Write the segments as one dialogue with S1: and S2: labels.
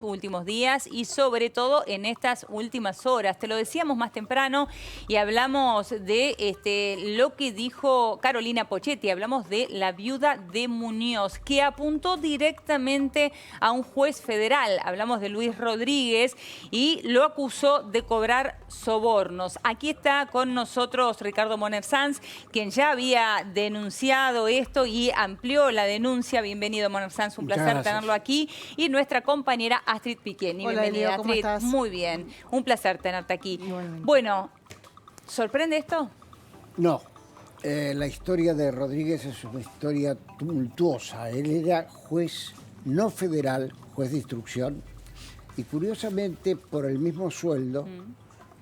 S1: Últimos días y sobre todo en estas últimas horas. Te lo decíamos más temprano y hablamos de lo que dijo Carolina Pocchetti, hablamos de la viuda de Muñoz, que apuntó directamente a un juez federal. Hablamos de Luis Rodríguez y lo acusó de cobrar sobornos. Aquí está con nosotros Ricardo Moner Sanz, quien ya había denunciado esto y amplió la denuncia. Bienvenido, Moner Sanz, un placer tenerlo aquí. Y nuestra compañera Astrid Piqueni.
S2: Hola,
S1: Bienvenida,
S2: Elio, ¿cómo
S1: Astrid.
S2: estás?
S1: Muy bien. Un placer tenerte aquí.
S2: Igualmente.
S1: Bueno, ¿sorprende esto?
S3: No. La historia de Rodríguez es una historia tumultuosa. Él era juez no federal, juez de instrucción, y curiosamente, por el mismo sueldo,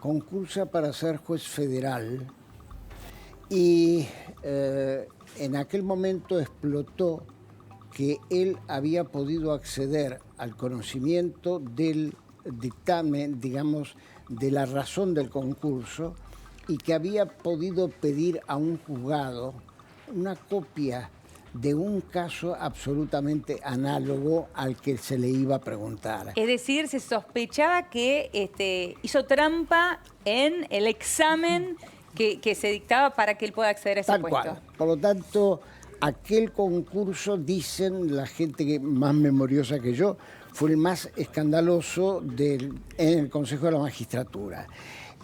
S3: concursa para ser juez federal. Y en aquel momento explotó que él había podido acceder al conocimiento del dictamen, digamos, de la razón del concurso, y que había podido pedir a un juzgado una copia de un caso absolutamente análogo al que se le iba a preguntar.
S1: Es decir, se sospechaba que hizo trampa en el examen que se dictaba para que él pueda acceder a ese
S3: Tal
S1: puesto.
S3: cual. Por lo tanto, aquel concurso, dicen la gente que más memoriosa que yo, fue el más escandaloso en el Consejo de la Magistratura.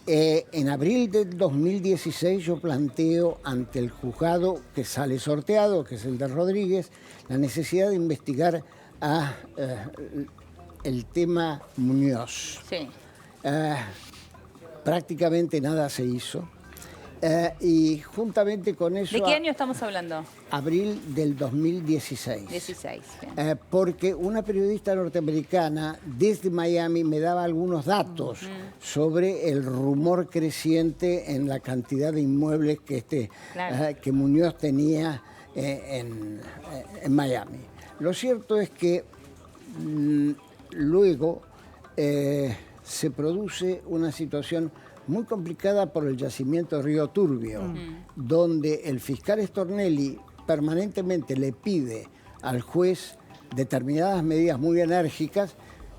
S3: En abril del 2016 yo planteo ante el juzgado que sale sorteado, que es el de Rodríguez, la necesidad de investigar el tema Muñoz.
S1: Sí.
S3: Prácticamente nada se hizo. Y juntamente con eso...
S1: ¿De qué año estamos hablando?
S3: Abril del 2016.
S1: 16. Bien.
S3: Porque una periodista norteamericana desde Miami me daba algunos datos sobre el rumor creciente en la cantidad de inmuebles que, que Muñoz tenía en Miami. Lo cierto es que luego se produce una situación muy complicada por el yacimiento de Río Turbio, donde el fiscal Stornelli permanentemente le pide al juez determinadas medidas muy enérgicas.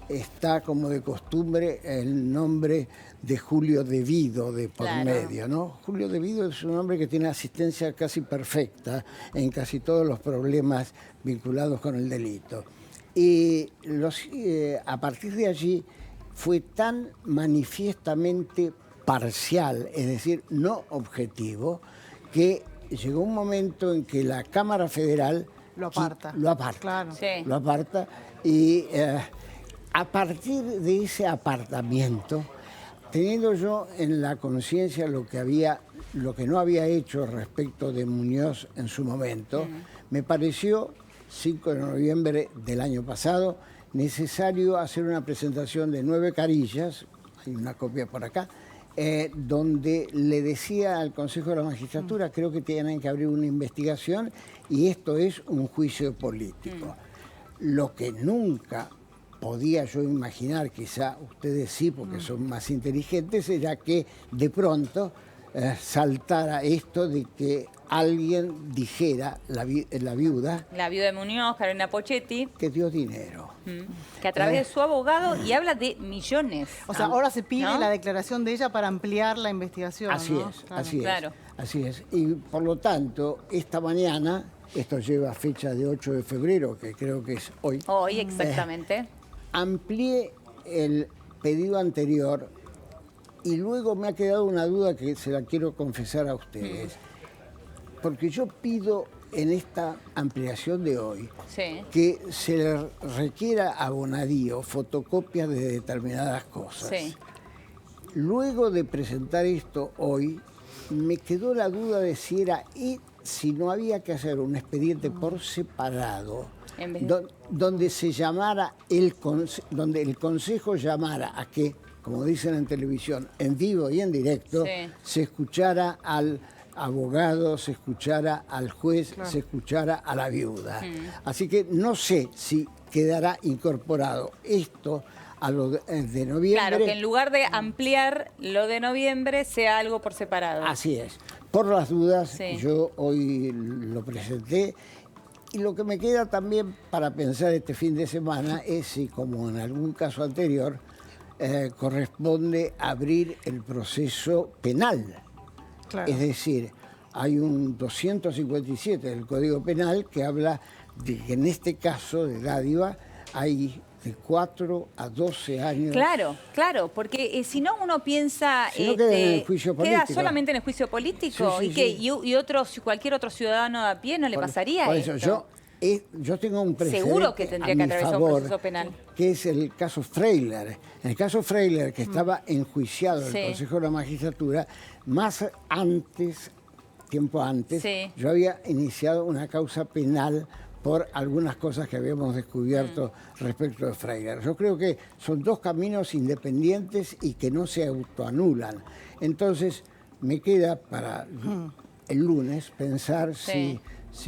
S3: Está, como de costumbre, el nombre de Julio Devido de por medio, ¿no? Julio Devido es un hombre que tiene asistencia casi perfecta en casi todos los problemas vinculados con el delito. Y a partir de allí fue tan manifiestamente parcial, es decir, no objetivo, que llegó un momento en que la Cámara Federal
S2: Lo aparta. Claro.
S1: Sí.
S3: Lo aparta, y a partir de ese apartamiento, teniendo yo en la conciencia lo que no había hecho respecto de Muñoz en su momento, me pareció, 5 de noviembre del año pasado, necesario hacer una presentación de 9 carillas, hay una copia por acá, donde le decía al Consejo de la Magistratura, creo que tienen que abrir una investigación y esto es un juicio político. Lo que nunca podía yo imaginar, quizá ustedes sí, porque son más inteligentes, era que de pronto saltara esto de que alguien dijera, la viuda...
S1: La viuda de Muñoz, Carolina Pocchetti,
S3: que dio dinero.
S1: que a través de su abogado, y habla de millones.
S2: O sea, ahora se pide
S1: ¿no?
S2: la declaración de ella para ampliar la investigación,
S3: Así
S2: ¿no?
S3: es,
S2: Claro.
S3: así es.
S1: Claro.
S3: Así es. Y por lo tanto, esta mañana, esto lleva fecha de 8 de febrero, que creo que es hoy,
S1: Hoy, exactamente.
S3: amplié el pedido anterior y luego me ha quedado una duda que se la quiero confesar a ustedes. Porque yo pido en esta ampliación de hoy
S1: Sí.
S3: que se le requiera a Bonadío fotocopias de determinadas cosas.
S1: Sí.
S3: Luego de presentar esto hoy, me quedó la duda de si no había que hacer un expediente por separado,
S1: En vez de-
S3: donde se llamara donde el Consejo llamara a que, como dicen en televisión, en vivo y en directo,
S1: Sí.
S3: se escuchara al abogado, se escuchara al juez, se escuchara a la viuda. Así que no sé si quedará incorporado esto a lo de noviembre.
S1: Claro, que en lugar de ampliar lo de noviembre, sea algo por separado.
S3: Así es. Por las dudas,
S1: Sí.
S3: yo hoy lo presenté Y lo que me queda también para pensar este fin de semana es si, como en algún caso anterior, corresponde abrir el proceso penal.
S2: Claro.
S3: Es decir, hay un 257 del Código Penal que habla de que en este caso de dádiva hay de 4 a 12 años.
S1: Claro, claro, porque si no uno piensa...
S3: Si no queda en el juicio político.
S1: Queda solamente en el juicio político.
S3: Sí, sí, sí.
S1: Y cualquier otro ciudadano de a pie no le pasaría
S3: por eso,
S1: esto.
S3: yo tengo un precedente
S1: Seguro que tendría que atravesar un proceso penal.
S3: Que es el caso Freiler. En el caso Freiler, que estaba enjuiciado en el Consejo de la Magistratura, tiempo antes, yo había iniciado una causa penal por algunas cosas que habíamos descubierto respecto de Freiler. Yo creo que son dos caminos independientes y que no se autoanulan. Entonces, me queda para el lunes pensar si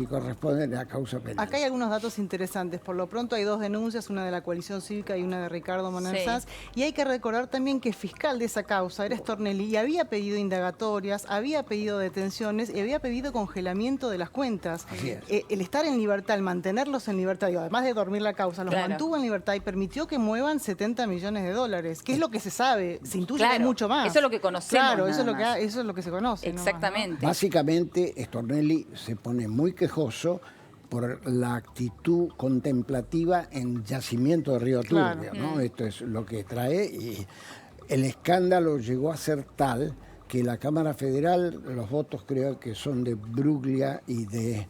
S3: corresponde a la causa penal.
S2: Acá hay algunos datos interesantes. Por lo pronto hay 2 denuncias, una de la Coalición Cívica y una de Ricardo Manuel Sanz. Y hay que recordar también que el fiscal de esa causa era Stornelli y había pedido indagatorias, había pedido detenciones y había pedido congelamiento de las cuentas.
S3: Así es.
S2: El estar en libertad, el mantenerlos en libertad, digo, además de dormir la causa, los mantuvo en libertad y permitió que muevan $70 millones, que es lo que se sabe. Se intuye que hay mucho más.
S1: Eso es lo que conocemos.
S2: Claro, eso es lo que se conoce.
S1: Exactamente.
S2: ¿no?
S3: Básicamente, Stornelli se pone muy quejoso por la actitud contemplativa en Yacimiento de Río Turbio, ¿no? Esto es lo que trae, y el escándalo llegó a ser tal que la Cámara Federal, los votos creo que son de Bruglia y de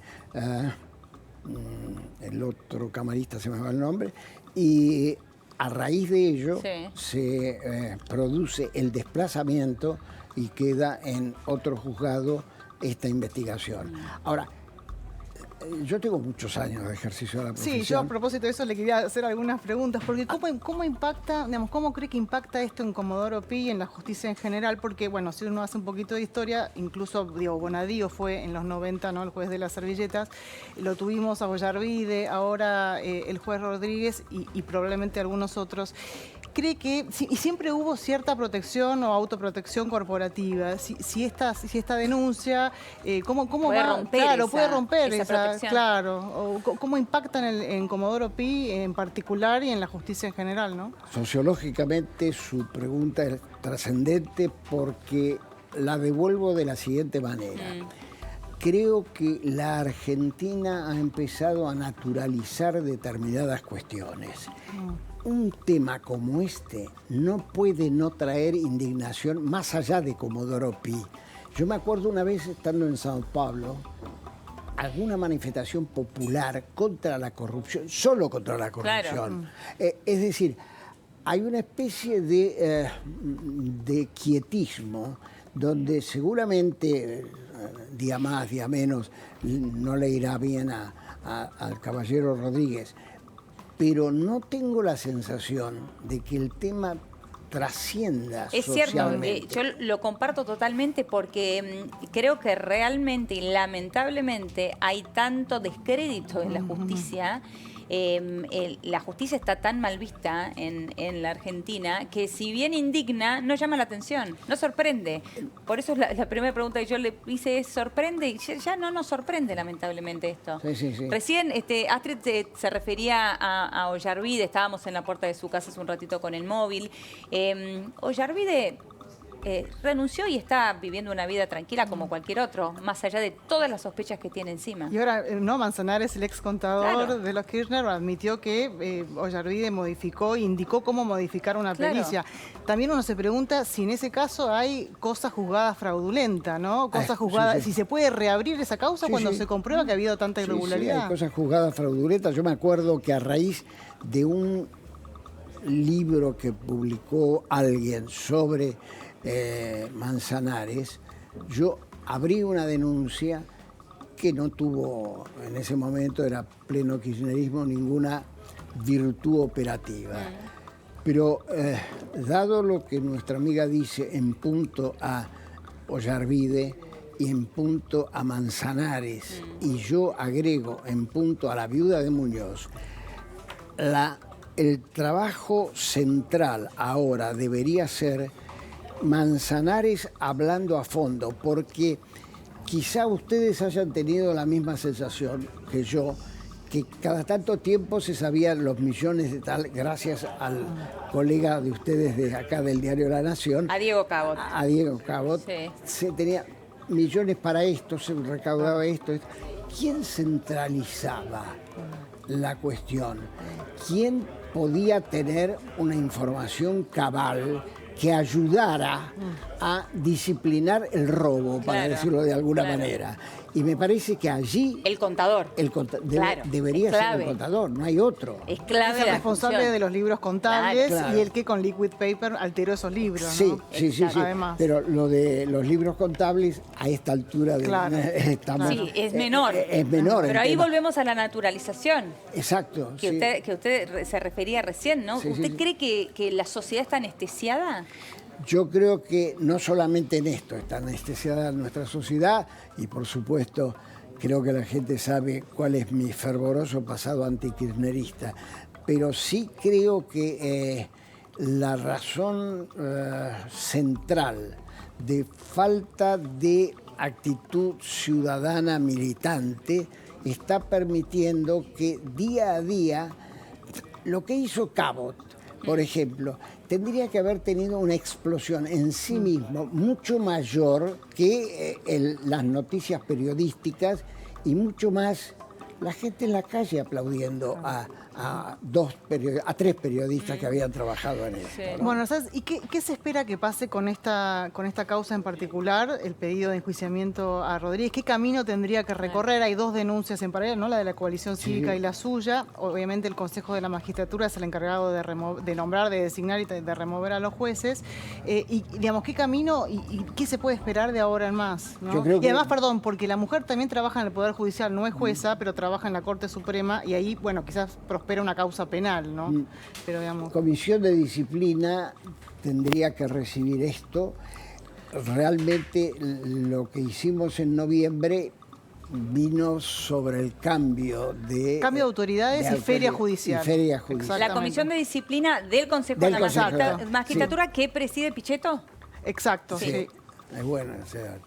S3: el otro camarista, se me va el nombre, y a raíz de ello se produce el desplazamiento y queda en otro juzgado esta investigación. Ahora, yo tengo muchos años de ejercicio de la profesión.
S2: Sí, yo a propósito de eso le quería hacer algunas preguntas, porque ¿cómo impacta, digamos, cómo cree que impacta esto en Comodoro Pi y en la justicia en general? Porque, bueno, si uno hace un poquito de historia, incluso, digo, Bonadío fue en los 90, ¿no?, el juez de las servilletas, lo tuvimos a Ollarvide, ahora el juez Rodríguez y probablemente algunos otros. ¿Cree que y siempre hubo cierta protección o autoprotección corporativa? Si esta denuncia, ¿cómo
S1: puede
S2: va?
S1: Romper
S2: claro, puede romper
S1: esa protección.
S2: claro. O ¿cómo impacta en Comodoro Pi en particular y en la justicia en general, no?
S3: Sociológicamente su pregunta es trascendente porque la devuelvo de la siguiente manera. Creo que la Argentina ha empezado a naturalizar determinadas cuestiones. Un tema como este no puede no traer indignación más allá de Comodoro Pi. Yo me acuerdo una vez estando en Sao Paulo, alguna manifestación popular contra la corrupción, solo contra la corrupción. Claro. Es decir, hay una especie de quietismo donde seguramente, día más, día menos, no le irá bien al caballero Rodríguez, pero no tengo la sensación de que el tema trascienda socialmente.
S1: Es cierto, yo lo comparto totalmente porque creo que realmente y lamentablemente hay tanto descrédito en la justicia. La justicia está tan mal vista en la Argentina que si bien indigna, no llama la atención, no sorprende. Por eso la primera pregunta que yo le hice es, ¿sorprende? Y ya no nos sorprende lamentablemente esto.
S3: Sí.
S1: Recién Astrid se refería a Ollarvide, estábamos en la puerta de su casa hace un ratito con el móvil. Ollarvide renunció y está viviendo una vida tranquila como cualquier otro, más allá de todas las sospechas que tiene encima.
S2: Y ahora, Manzanares, el ex contador de los Kirchner, admitió que Ollarvide indicó cómo modificar una pericia. También uno se pregunta si en ese caso hay cosas juzgadas fraudulentas, ¿no? Cosas juzgadas, si se puede reabrir esa causa cuando se comprueba que ha habido tanta irregularidad.
S3: Sí, hay cosas juzgadas fraudulentas. Yo me acuerdo que a raíz de un libro que publicó alguien sobre Manzanares, yo abrí una denuncia que no tuvo, en ese momento era pleno kirchnerismo, ninguna virtud operativa. Pero dado lo que nuestra amiga dice en punto a Ollarvide y en punto a Manzanares, y yo agrego en punto a la viuda de Muñoz, el trabajo central ahora debería ser Manzanares hablando a fondo, porque quizá ustedes hayan tenido la misma sensación que yo, que cada tanto tiempo se sabían los millones de tal, gracias al colega de ustedes de acá del diario La Nación,
S1: A Diego Cabot.
S3: a Diego Cabot,
S1: Sí.
S3: se tenía millones para esto, se recaudaba esto. ¿Quién centralizaba la cuestión? ¿Quién podía tener una información cabal que ayudara a disciplinar el robo, para
S1: Claro,
S3: decirlo de alguna
S1: claro.
S3: manera? Y me parece que allí
S1: El contador. Claro,
S3: debería
S1: es
S3: ser
S1: clave.
S3: el contador, no hay otro.
S1: Es clave
S2: Es el
S1: la
S2: responsable
S1: función.
S2: de los libros contables
S3: Claro.
S2: y el que con liquid paper alteró esos libros,
S3: Sí,
S2: ¿no?
S3: sí, sí, sí.
S2: Además.
S3: Pero lo de los libros contables a esta altura de
S2: Claro.
S3: estamos,
S1: Sí, es menor.
S3: es menor. el
S1: Pero ahí
S3: tema.
S1: volvemos a la naturalización.
S3: Exacto.
S1: Que,
S3: sí.
S1: usted se refería recién, ¿no?
S3: Sí, sí,
S1: ¿Usted
S3: sí.
S1: cree que la sociedad está anestesiada?
S3: Yo creo que no solamente en esto está anestesiada nuestra sociedad y por supuesto creo que la gente sabe cuál es mi fervoroso pasado antikirchnerista, pero sí creo que la razón central de falta de actitud ciudadana militante está permitiendo que día a día lo que hizo Cabot, por ejemplo, tendría que haber tenido una explosión en sí mismo mucho mayor que las noticias periodísticas y mucho más la gente en la calle aplaudiendo a tres periodistas que habían trabajado en esto.
S1: Sí.
S3: ¿no?
S2: Bueno, ¿sabes? ¿Y qué se espera que pase con esta causa en particular, el pedido de enjuiciamiento a Rodríguez? ¿Qué camino tendría que recorrer? Hay dos denuncias en paralelo, ¿no? La de la coalición cívica y la suya. Obviamente el Consejo de la Magistratura es el encargado de nombrar, de designar y de remover a los jueces. Y digamos, ¿qué camino y qué se puede esperar de ahora en más? ¿no?
S3: Yo creo
S2: y
S3: que-
S2: además, perdón, porque la mujer también trabaja en el Poder Judicial, no es jueza, pero trabaja en la Corte Suprema y ahí, bueno, quizás prospera una causa penal, ¿no? Pero digamos...
S3: Comisión de Disciplina tendría que recibir esto. Realmente lo que hicimos en noviembre vino sobre el cambio de
S2: autoridades y feria judicial.
S3: Y feria judicial.
S1: La
S2: Exactamente.
S1: Comisión de Disciplina del Consejo
S3: Del
S1: de la
S3: Consejo,
S1: Magistratura que preside Pichetto.
S2: Exacto, sí.
S3: Es bueno ese dato.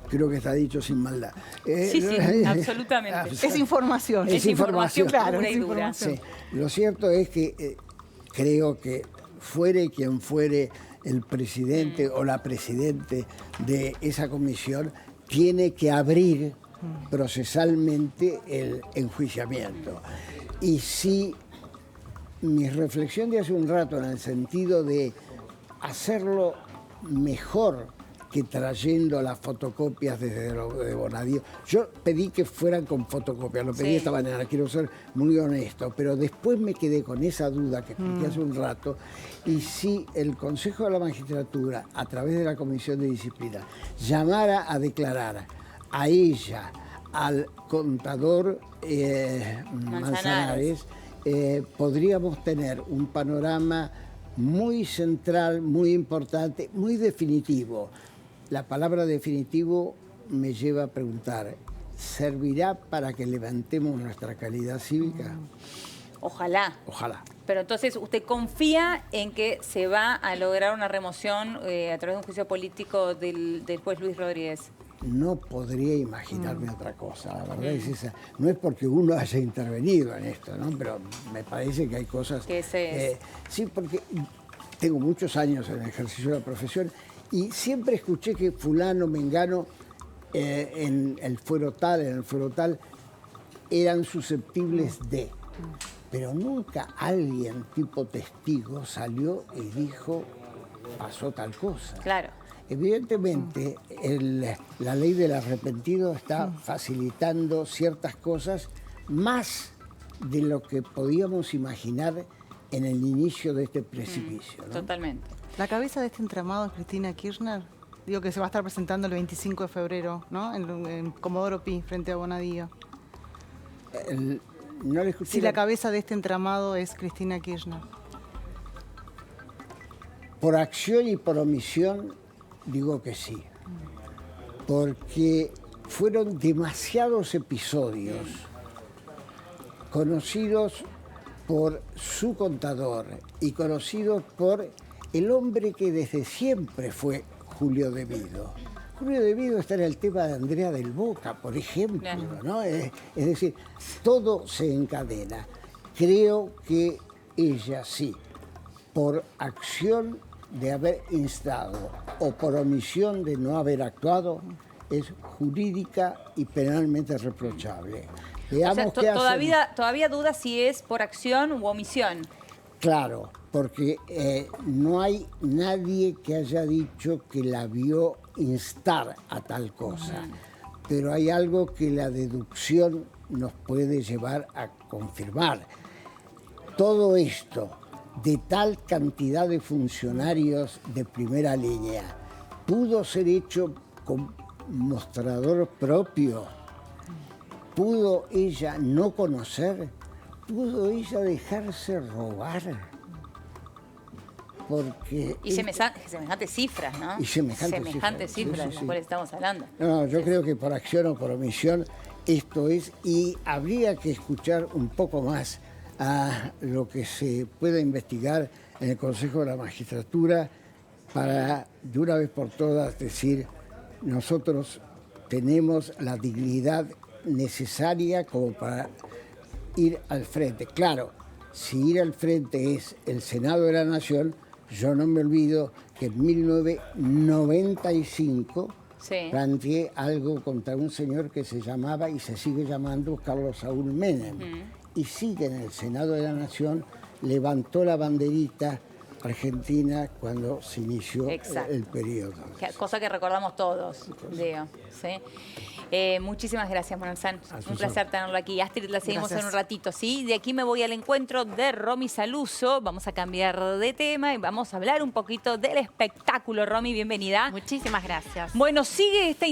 S3: Creo que está dicho sin maldad.
S1: Sí, absolutamente.
S2: Es información.
S1: Es información
S2: claro,
S1: pura y
S2: es
S1: dura.
S2: información.
S3: Sí. Lo cierto es que creo que fuere quien fuere el presidente o la presidente de esa comisión, tiene que abrir procesalmente el enjuiciamiento. Y si mi reflexión de hace un rato en el sentido de hacerlo mejor que trayendo las fotocopias desde de Bonadío. Yo pedí que fueran con fotocopias, lo pedí
S1: Sí.
S3: esta mañana, quiero ser muy honesto, pero después me quedé con esa duda que expliqué hace un rato, y si el Consejo de la Magistratura, a través de la Comisión de Disciplina, llamara a declarar a ella, al contador Manzanares, podríamos tener un panorama muy central, muy importante, muy definitivo. La palabra definitivo me lleva a preguntar, ¿servirá para que levantemos nuestra calidad cívica?
S1: Ojalá.
S3: Ojalá.
S1: Pero entonces, ¿usted confía en que se va a lograr una remoción a través de un juicio político del juez Luis Rodríguez?
S3: No podría imaginarme otra cosa, la verdad es esa. No es porque uno haya intervenido en esto, ¿no? Pero me parece que hay cosas...
S1: Que ese es.
S3: Sí, porque tengo muchos años en el ejercicio de la profesión y siempre escuché que fulano, mengano, en el fuero tal, eran susceptibles de... Pero nunca alguien tipo testigo salió y dijo, pasó tal cosa.
S1: Claro.
S3: Evidentemente, la ley del arrepentido está facilitando ciertas cosas más de lo que podíamos imaginar en el inicio de este precipicio, ¿no?
S1: Totalmente.
S2: La cabeza de este entramado es Cristina Kirchner. Digo que se va a estar presentando el 25 de febrero, ¿no? En Comodoro Pi, frente a Bonadío.
S3: No le escuché
S2: Si la cabeza de este entramado es Cristina Kirchner.
S3: Por acción y por omisión, digo que sí. Porque fueron demasiados episodios conocidos por su contador y conocidos por el hombre que desde siempre fue Julio De Vido. Julio de Vido está en el tema de Andrea del Boca, por ejemplo,
S1: Claro.
S3: ¿no? Es decir, todo se encadena. Creo que ella sí, por acción de haber instado o por omisión de no haber actuado, es jurídica y penalmente reprochable.
S1: O
S3: Veamos
S1: sea,
S3: qué hacen.
S1: todavía duda si es por acción u omisión.
S3: Claro, porque no hay nadie que haya dicho que la vio instar a tal cosa, pero hay algo que la deducción nos puede llevar a confirmar. Todo esto de tal cantidad de funcionarios de primera línea pudo ser hecho con mostrador propio. ¿Pudo ella no conocer? ¿Pudo ella dejarse robar? Porque...
S1: Y semejantes cifras, ¿no?
S3: Y semejantes cifras,
S1: cifras
S3: sí,
S1: de
S3: sí,
S1: las
S3: sí.
S1: cuales estamos hablando.
S3: No, yo creo que por acción o por omisión esto es, y habría que escuchar un poco más a lo que se pueda investigar en el Consejo de la Magistratura para, de una vez por todas, decir, nosotros tenemos la dignidad necesaria como para ir al frente. Claro, si ir al frente es el Senado de la Nación, yo no me olvido que en 1995
S1: Sí.
S3: planteé algo contra un señor que se llamaba y se sigue llamando Carlos Saúl Menem. Y sigue en el Senado de la Nación, levantó la banderita argentina cuando se inició
S1: Exacto.
S3: el periodo.
S1: Cosa que recordamos todos, Leo. ¿Sí? Muchísimas gracias, Monalzán. Un placer tenerlo aquí. Astrid, la seguimos
S2: Gracias.
S1: en un ratito, ¿sí? De aquí me voy al encuentro de Romy Saluso. Vamos a cambiar de tema y vamos a hablar un poquito del espectáculo. Romy, bienvenida.
S4: Muchísimas gracias.
S1: Bueno, sigue esta